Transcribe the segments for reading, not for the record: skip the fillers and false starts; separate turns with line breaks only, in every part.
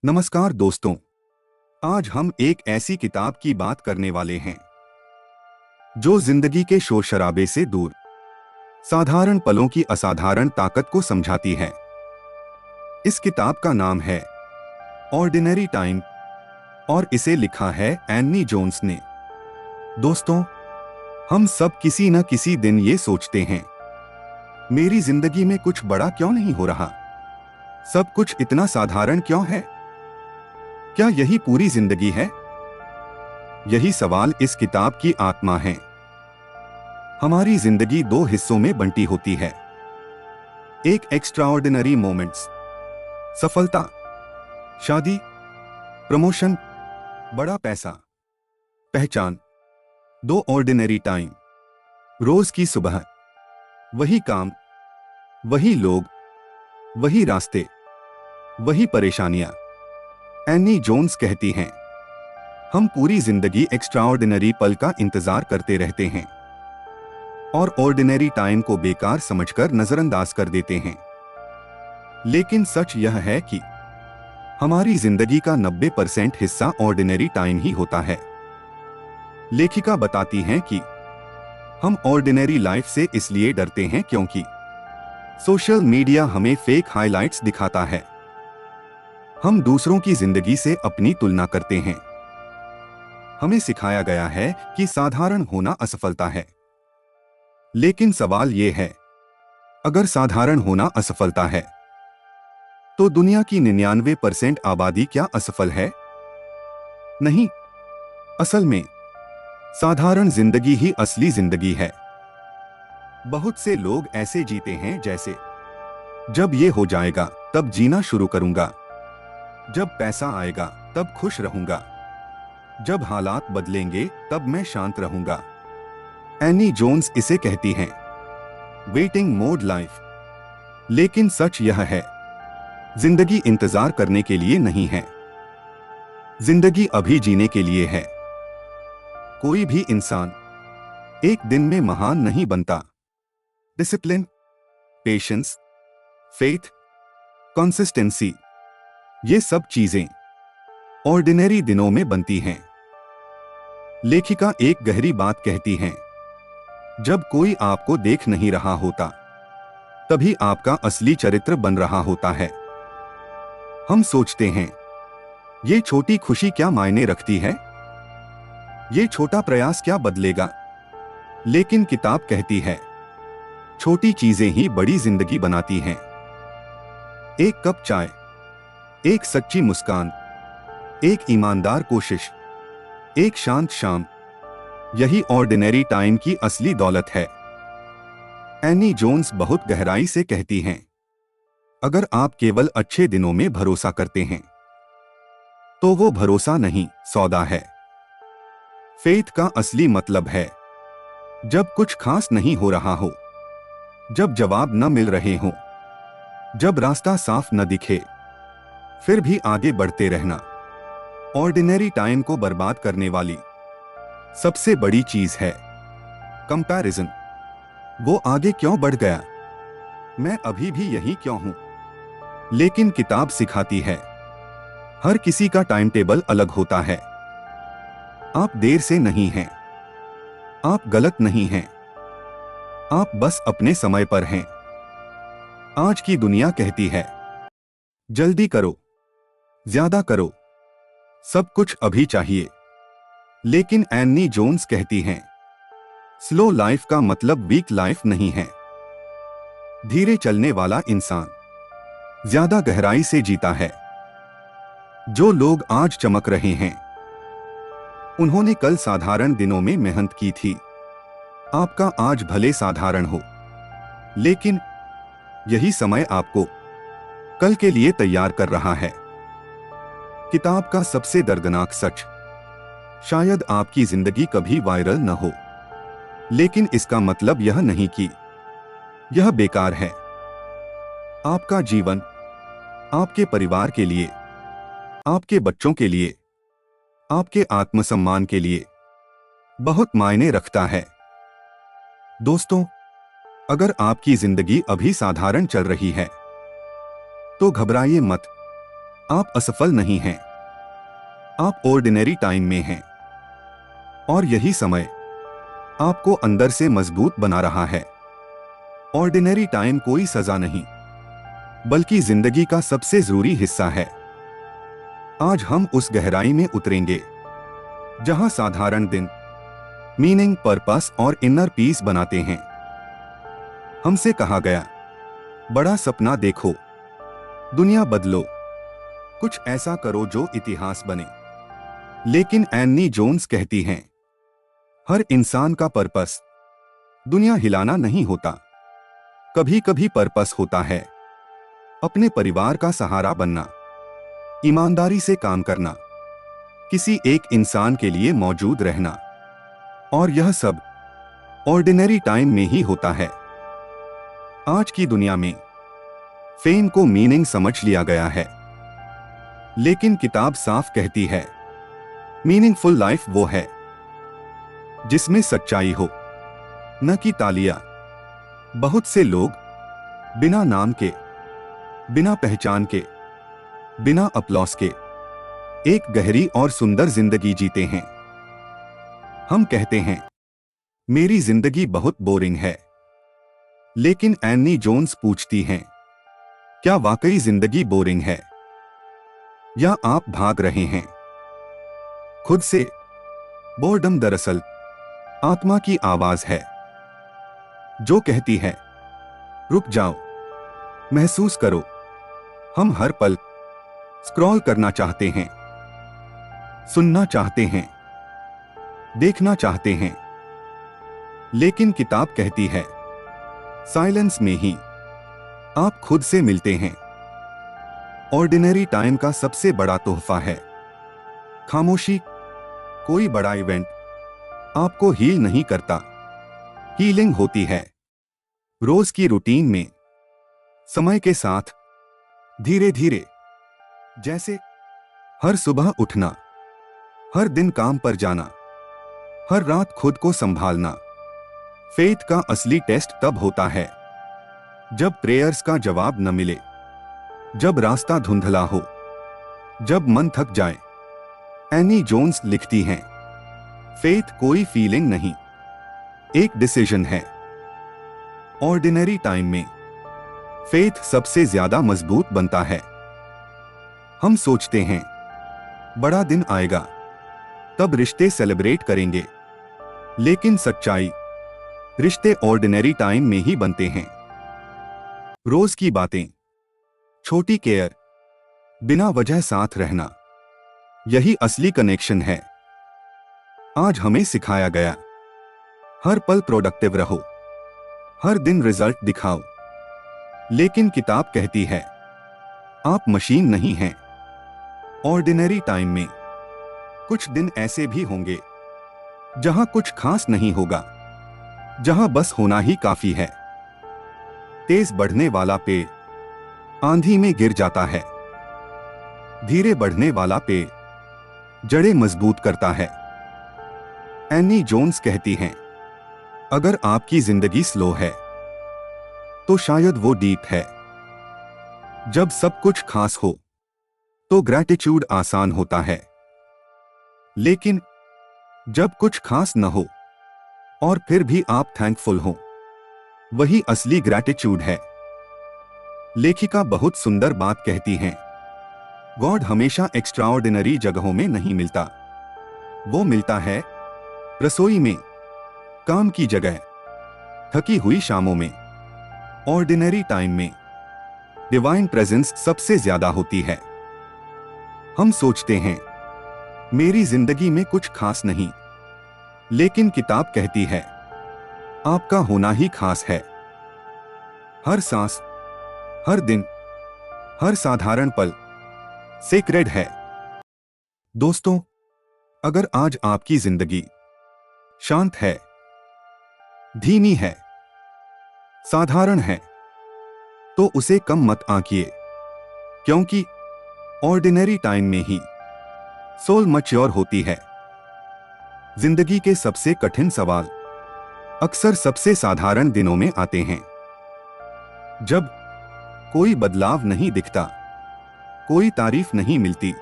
नमस्कार दोस्तों, आज हम एक ऐसी किताब की बात करने वाले हैं जो जिंदगी के शोर शराबे से दूर साधारण पलों की असाधारण ताकत को समझाती है। इस किताब का नाम है ऑर्डिनरी टाइम और इसे लिखा है एन्नी जोन्स ने। दोस्तों, हम सब किसी न किसी दिन ये सोचते हैं, मेरी जिंदगी में कुछ बड़ा क्यों नहीं हो रहा, सब कुछ इतना साधारण क्यों है, क्या यही पूरी जिंदगी है? यही सवाल इस किताब की आत्मा है। हमारी जिंदगी दो हिस्सों में बंटी होती है। एक एक्स्ट्राऑर्डिनरी मोमेंट्स, सफलता, शादी, प्रमोशन, बड़ा पैसा, पहचान। दो ऑर्डिनरी टाइम, रोज की सुबह, वही काम, वही लोग, वही रास्ते, वही परेशानियां। एन्नी जोन्स कहती हैं, हम पूरी जिंदगी एक्स्ट्राऑर्डिनरी पल का इंतजार करते रहते हैं और ऑर्डिनरी टाइम को बेकार समझकर नजरअंदाज कर देते हैं। लेकिन सच यह है कि हमारी जिंदगी का 90% हिस्सा ऑर्डिनरी टाइम ही होता है। लेखिका बताती हैं कि हम ऑर्डिनरी लाइफ से इसलिए डरते हैं क्योंकि सोशल मीडिया हमें फेक हाइलाइट्स दिखाता है। हम दूसरों की जिंदगी से अपनी तुलना करते हैं। हमें सिखाया गया है कि साधारण होना असफलता है। लेकिन सवाल यह है, अगर साधारण होना असफलता है, तो दुनिया की 99% आबादी क्या असफल है? नहीं, असल में साधारण जिंदगी ही असली जिंदगी है। बहुत से लोग ऐसे जीते हैं जैसे, जब ये हो जाएगा तब जीना शुरू करूंगा, जब पैसा आएगा तब खुश रहूंगा, जब हालात बदलेंगे तब मैं शांत रहूंगा। एन्नी जोन्स इसे कहती हैं वेटिंग मोड लाइफ। लेकिन सच यह है, जिंदगी इंतजार करने के लिए नहीं है, जिंदगी अभी जीने के लिए है। कोई भी इंसान एक दिन में महान नहीं बनता। डिसिप्लिन, पेशेंस, फेथ, कंसिस्टेंसी, ये सब चीजें ऑर्डिनरी दिनों में बनती हैं। लेखिका एक गहरी बात कहती हैं, जब कोई आपको देख नहीं रहा होता, तभी आपका असली चरित्र बन रहा होता है। हम सोचते हैं, ये छोटी खुशी क्या मायने रखती है, ये छोटा प्रयास क्या बदलेगा। लेकिन किताब कहती है, छोटी चीजें ही बड़ी जिंदगी बनाती हैं। एक कप चाय, एक सच्ची मुस्कान, एक ईमानदार कोशिश, एक शांत शाम, यही ऑर्डिनरी टाइम की असली दौलत है। एन्नी जोन्स बहुत गहराई से कहती हैं, अगर आप केवल अच्छे दिनों में भरोसा करते हैं, तो वो भरोसा नहीं, सौदा है। फेथ का असली मतलब है, जब कुछ खास नहीं हो रहा हो, जब जवाब न मिल रहे हो, जब रास्ता साफ न दिखे, फिर भी आगे बढ़ते रहना। ऑर्डिनरी टाइम को बर्बाद करने वाली सबसे बड़ी चीज है कंपैरिजन। वो आगे क्यों बढ़ गया, मैं अभी भी यही क्यों हूं? लेकिन किताब सिखाती है, हर किसी का टाइम टेबल अलग होता है। आप देर से नहीं हैं, आप गलत नहीं हैं, आप बस अपने समय पर हैं। आज की दुनिया कहती है, जल्दी करो, ज्यादा करो, सब कुछ अभी चाहिए। लेकिन एन्नी जोन्स कहती हैं, स्लो लाइफ का मतलब वीक लाइफ नहीं है। धीरे चलने वाला इंसान ज्यादा गहराई से जीता है। जो लोग आज चमक रहे हैं, उन्होंने कल साधारण दिनों में मेहनत की थी। आपका आज भले साधारण हो, लेकिन यही समय आपको कल के लिए तैयार कर रहा है। किताब का सबसे दर्दनाक सच, शायद आपकी जिंदगी कभी वायरल न हो, लेकिन इसका मतलब यह नहीं कि यह बेकार है। आपका जीवन आपके परिवार के लिए, आपके बच्चों के लिए, आपके आत्मसम्मान के लिए बहुत मायने रखता है। दोस्तों, अगर आपकी जिंदगी अभी साधारण चल रही है, तो घबराइए मत। आप असफल नहीं हैं, आप ऑर्डिनरी टाइम में हैं। और यही समय आपको अंदर से मजबूत बना रहा है। ऑर्डिनरी टाइम कोई सजा नहीं, बल्कि जिंदगी का सबसे जरूरी हिस्सा है। आज हम उस गहराई में उतरेंगे जहां साधारण दिन मीनिंग, पर्पस और इनर पीस बनाते हैं। हमसे कहा गया, बड़ा सपना देखो, दुनिया बदलो, कुछ ऐसा करो जो इतिहास बने। लेकिन एनी जोन्स कहती हैं, हर इंसान का पर्पस दुनिया हिलाना नहीं होता। कभी कभी पर्पस होता है अपने परिवार का सहारा बनना, ईमानदारी से काम करना, किसी एक इंसान के लिए मौजूद रहना। और यह सब ऑर्डिनरी टाइम में ही होता है। आज की दुनिया में फेम को मीनिंग समझ लिया गया है, लेकिन किताब साफ कहती है, मीनिंगफुल लाइफ वो है जिसमें सच्चाई हो, न कि तालियां। बहुत से लोग बिना नाम के, बिना पहचान के, बिना अपलॉस के एक गहरी और सुंदर जिंदगी जीते हैं। हम कहते हैं, मेरी जिंदगी बहुत बोरिंग है। लेकिन एनी जोन्स पूछती हैं, क्या वाकई जिंदगी बोरिंग है, या आप भाग रहे हैं खुद से? बोर्डम दरअसल आत्मा की आवाज है जो कहती है, रुक जाओ, महसूस करो। हम हर पल स्क्रॉल करना चाहते हैं, सुनना चाहते हैं, देखना चाहते हैं, लेकिन किताब कहती है, साइलेंस में ही आप खुद से मिलते हैं। ऑर्डिनरी टाइम का सबसे बड़ा तोहफा है खामोशी। कोई बड़ा इवेंट आपको हील नहीं करता, हीलिंग होती है रोज की रूटीन में, समय के साथ, धीरे धीरे। जैसे हर सुबह उठना, हर दिन काम पर जाना, हर रात खुद को संभालना। फेथ का असली टेस्ट तब होता है जब प्रेयर्स का जवाब न मिले, जब रास्ता धुंधला हो, जब मन थक जाए। एनी जोन्स लिखती हैं, फेथ कोई फीलिंग नहीं, एक डिसीजन है। ऑर्डिनरी टाइम में फेथ सबसे ज्यादा मजबूत बनता है। हम सोचते हैं, बड़ा दिन आएगा तब रिश्ते सेलिब्रेट करेंगे, लेकिन सच्चाई, रिश्ते ऑर्डिनरी टाइम में ही बनते हैं। रोज की बातें, छोटी केयर, बिना वजह साथ रहना, यही असली कनेक्शन है। आज हमें सिखाया गया, हर पल प्रोडक्टिव रहो, हर दिन रिजल्ट दिखाओ। लेकिन किताब कहती है, आप मशीन नहीं हैं। ऑर्डिनरी टाइम में कुछ दिन ऐसे भी होंगे जहां कुछ खास नहीं होगा, जहां बस होना ही काफी है। तेज बढ़ने वाला पेड़ आंधी में गिर जाता है, धीरे बढ़ने वाला पेड़ जड़ें मजबूत करता है। एनी जोन्स कहती हैं, अगर आपकी जिंदगी स्लो है तो शायद वो डीप है। जब सब कुछ खास हो तो ग्रैटिट्यूड आसान होता है, लेकिन जब कुछ खास न हो और फिर भी आप थैंकफुल हो, वही असली ग्रैटिट्यूड है। लेखिका बहुत सुंदर बात कहती हैं, गॉड हमेशा एक्स्ट्राऑर्डिनरी जगहों में नहीं मिलता, वो मिलता है रसोई में, काम की जगह, थकी हुई शामों में। ऑर्डिनरी टाइम में डिवाइन प्रेजेंस सबसे ज्यादा होती है। हम सोचते हैं, मेरी जिंदगी में कुछ खास नहीं, लेकिन किताब कहती है, आपका होना ही खास है। हर सांस, हर दिन, हर साधारण पल सेक्रेड है। दोस्तों, अगर आज आपकी जिंदगी शांत है, धीमी है, साधारण है, तो उसे कम मत आंकिए, क्योंकि ऑर्डिनरी टाइम में ही सोल मैच्योर होती है। जिंदगी के सबसे कठिन सवाल अक्सर सबसे साधारण दिनों में आते हैं, जब कोई बदलाव नहीं दिखता, कोई तारीफ नहीं मिलती,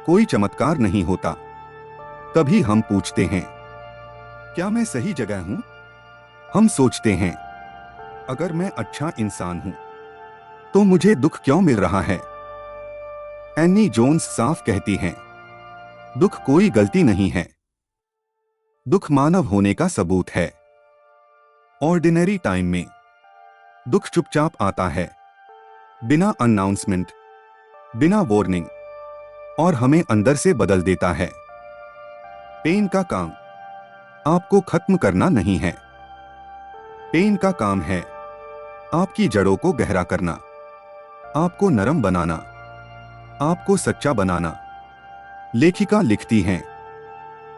कोई चमत्कार नहीं होता। तभी हम पूछते हैं, क्या मैं सही जगह हूं? हम सोचते हैं, अगर मैं अच्छा इंसान हूं तो मुझे दुख क्यों मिल रहा है? एनी जोन्स साफ कहती हैं, दुख कोई गलती नहीं है, दुख मानव होने का सबूत है। ऑर्डिनरी टाइम में दुख चुपचाप आता है, बिना अनाउंसमेंट, बिना वार्निंग, और हमें अंदर से बदल देता है। पेन का काम आपको खत्म करना नहीं है। पेन का काम है आपकी जड़ों को गहरा करना, आपको नरम बनाना, आपको सच्चा बनाना। लेखिका लिखती हैं,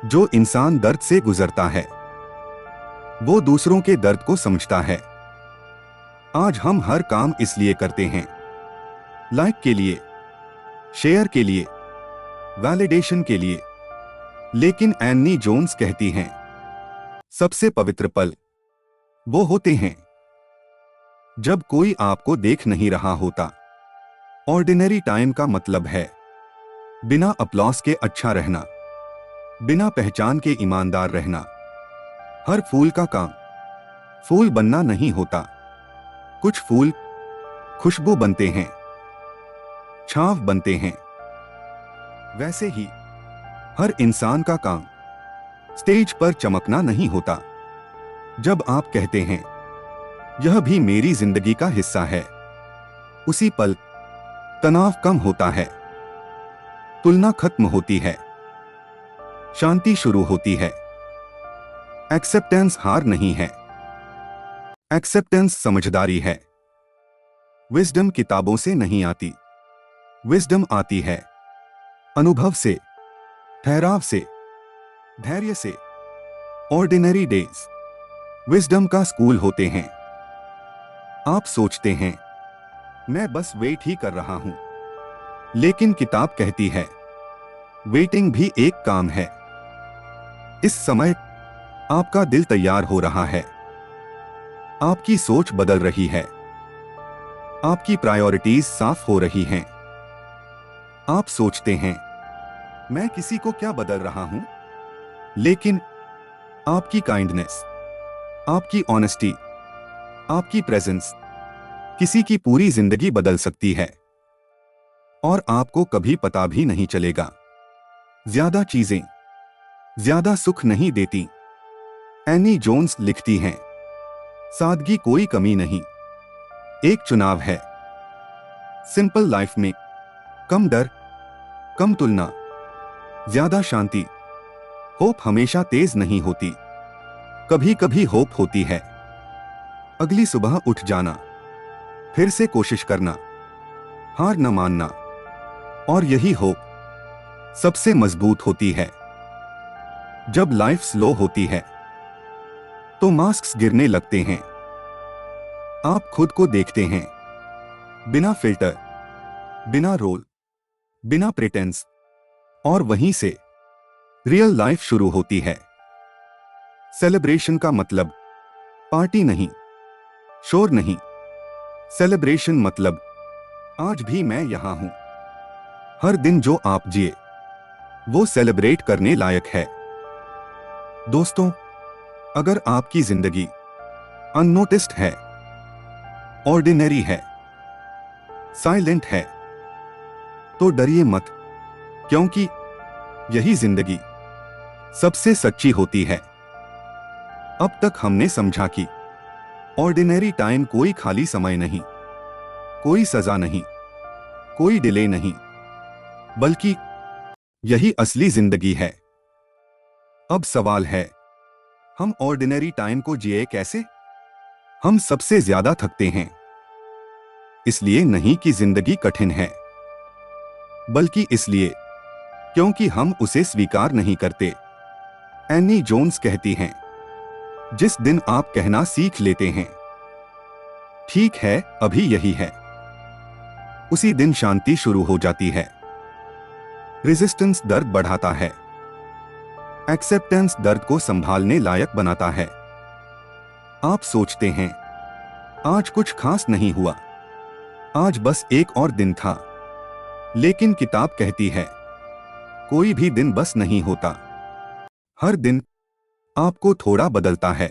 जो इंसान दर्द से गुजरता है वो दूसरों के दर्द को समझता है। आज हम हर काम इसलिए करते हैं, लाइक के लिए, शेयर के लिए, वैलिडेशन के लिए। लेकिन एनी जोन्स कहती हैं, सबसे पवित्र पल वो होते हैं जब कोई आपको देख नहीं रहा होता। ऑर्डिनरी टाइम का मतलब है बिना अपलॉस के अच्छा रहना, बिना पहचान के ईमानदार रहना। हर फूल का काम फूल बनना नहीं होता। कुछ फूल खुशबू बनते हैं, छांव बनते हैं। वैसे ही हर इंसान का काम स्टेज पर चमकना नहीं होता। जब आप कहते हैं, यह भी मेरी जिंदगी का हिस्सा है, उसी पल तनाव कम होता है, तुलना खत्म होती है, शांति शुरू होती है। एक्सेप्टेंस हार नहीं है, एक्सेप्टेंस समझदारी है। विजडम किताबों से नहीं आती, विजडम आती है अनुभव से, ठहराव से, धैर्य से। ऑर्डिनरी डेज विजडम का स्कूल होते हैं। आप सोचते हैं, मैं बस वेट ही कर रहा हूं, लेकिन किताब कहती है, वेटिंग भी एक काम है। इस समय आपका दिल तैयार हो रहा है, आपकी सोच बदल रही है, आपकी प्रायोरिटीज साफ हो रही हैं। आप सोचते हैं, मैं किसी को क्या बदल रहा हूं? लेकिन आपकी काइंडनेस, आपकी ऑनेस्टी, आपकी प्रेजेंस किसी की पूरी जिंदगी बदल सकती है, और आपको कभी पता भी नहीं चलेगा। ज्यादा चीजें ज्यादा सुख नहीं देती। एनी जोन्स लिखती हैं, सादगी कोई कमी नहीं, एक चुनाव है। सिंपल लाइफ में कम डर, कम तुलना, ज्यादा शांति। होप हमेशा तेज नहीं होती, कभी कभी होप होती है अगली सुबह उठ जाना, फिर से कोशिश करना, हार न मानना। और यही होप सबसे मजबूत होती है। जब लाइफ स्लो होती है तो मास्क्स गिरने लगते हैं। आप खुद को देखते हैं, बिना फिल्टर, बिना रोल, बिना प्रिटेंस, और वहीं से रियल लाइफ शुरू होती है। सेलिब्रेशन का मतलब पार्टी नहीं, शोर नहीं। सेलिब्रेशन मतलब आज भी मैं यहां हूं। हर दिन जो आप जिए वो सेलिब्रेट करने लायक है। दोस्तों, अगर आपकी जिंदगी अननोटिस्ड है, ऑर्डिनरी है, साइलेंट है, तो डरिए मत, क्योंकि यही जिंदगी सबसे सच्ची होती है। अब तक हमने समझा कि ऑर्डिनरी टाइम कोई खाली समय नहीं, कोई सजा नहीं, कोई डिले नहीं, बल्कि यही असली जिंदगी है। अब सवाल है, हम ऑर्डिनरी टाइम को जिए कैसे? हम सबसे ज्यादा थकते हैं, इसलिए नहीं कि जिंदगी कठिन है, बल्कि इसलिए क्योंकि हम उसे स्वीकार नहीं करते। एनी जोन्स कहती हैं, जिस दिन आप कहना सीख लेते हैं, ठीक है अभी यही है, उसी दिन शांति शुरू हो जाती है। रेजिस्टेंस दर्द बढ़ाता है, एक्सेप्टेंस दर्द को संभालने लायक बनाता है। आप सोचते हैं, आज कुछ खास नहीं हुआ, आज बस एक और दिन था, लेकिन किताब कहती है, कोई भी दिन बस नहीं होता। हर दिन आपको थोड़ा बदलता है,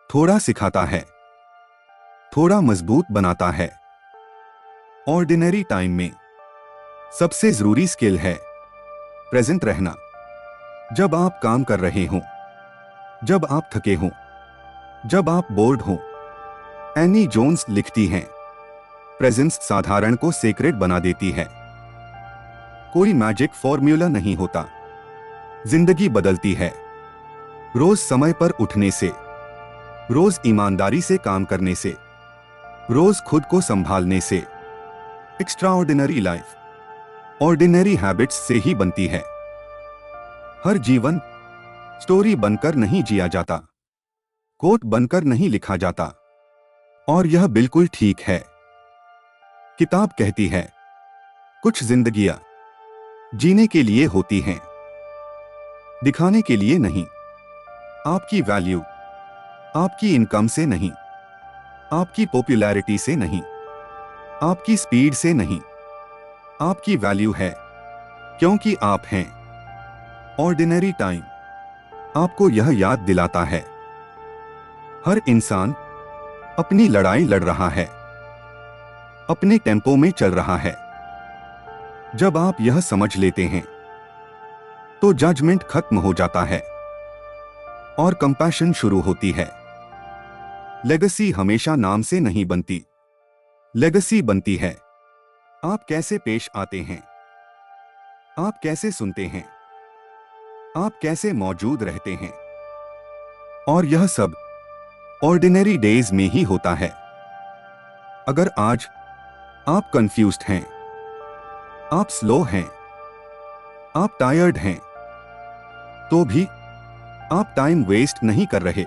थोड़ा सिखाता है, थोड़ा मजबूत बनाता है। ऑर्डिनरी टाइम में सबसे जरूरी स्किल है प्रेजेंट रहना। जब आप काम कर रहे हों, जब आप थके हों, जब आप बोर्ड हों। एनी जोन्स लिखती हैं, प्रेजेंस साधारण को सेक्रेड बना देती है। कोई मैजिक फॉर्मूला नहीं होता, जिंदगी बदलती है रोज समय पर उठने से, रोज ईमानदारी से काम करने से, रोज खुद को संभालने से। एक्स्ट्राऑर्डिनरी लाइफ ऑर्डिनरी हैबिट्स से ही बनती है। हर जीवन स्टोरी बनकर नहीं जिया जाता, कोट बनकर नहीं लिखा जाता, और यह बिल्कुल ठीक है। किताब कहती है, कुछ जिंदगियां जीने के लिए होती हैं, दिखाने के लिए नहीं। आपकी वैल्यू आपकी इनकम से नहीं, आपकी पॉपुलैरिटी से नहीं, आपकी स्पीड से नहीं। आपकी वैल्यू है क्योंकि आप हैं। ऑर्डिनरी टाइम आपको यह याद दिलाता है, हर इंसान अपनी लड़ाई लड़ रहा है, अपने टेम्पो में चल रहा है। जब आप यह समझ लेते हैं तो जजमेंट खत्म हो जाता है और कंपैशन शुरू होती है। लेगेसी हमेशा नाम से नहीं बनती, लेगेसी बनती है आप कैसे पेश आते हैं, आप कैसे सुनते हैं, आप कैसे मौजूद रहते हैं। और यह सब ऑर्डिनरी डेज में ही होता है। अगर आज आप कंफ्यूज्ड हैं, आप स्लो हैं, आप टायर्ड हैं, तो भी आप टाइम वेस्ट नहीं कर रहे,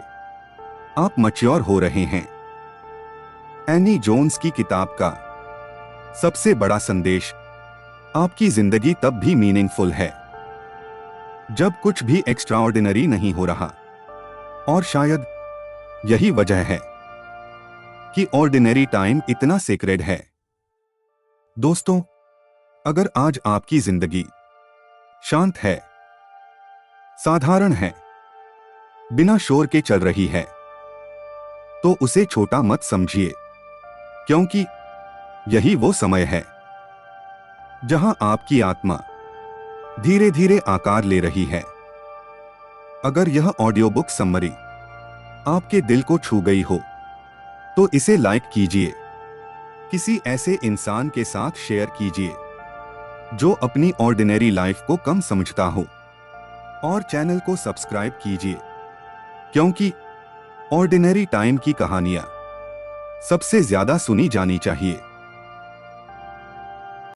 आप मैच्योर हो रहे हैं। एनी जोन्स की किताब का सबसे बड़ा संदेश, आपकी जिंदगी तब भी मीनिंगफुल है जब कुछ भी एक्स्ट्राऑर्डिनरी नहीं हो रहा। और शायद यही वजह है कि ऑर्डिनरी टाइम इतना सेक्रेड है। दोस्तों, अगर आज आपकी जिंदगी शांत है, साधारण है, बिना शोर के चल रही है, तो उसे छोटा मत समझिए, क्योंकि यही वो समय है जहां आपकी आत्मा धीरे धीरे आकार ले रही है। अगर यह ऑडियो बुक समरी आपके दिल को छू गई हो तो इसे लाइक कीजिए, किसी ऐसे इंसान के साथ शेयर कीजिए जो अपनी ऑर्डिनरी लाइफ को कम समझता हो, और चैनल को सब्सक्राइब कीजिए, क्योंकि ऑर्डिनरी टाइम की कहानियां सबसे ज्यादा सुनी जानी चाहिए।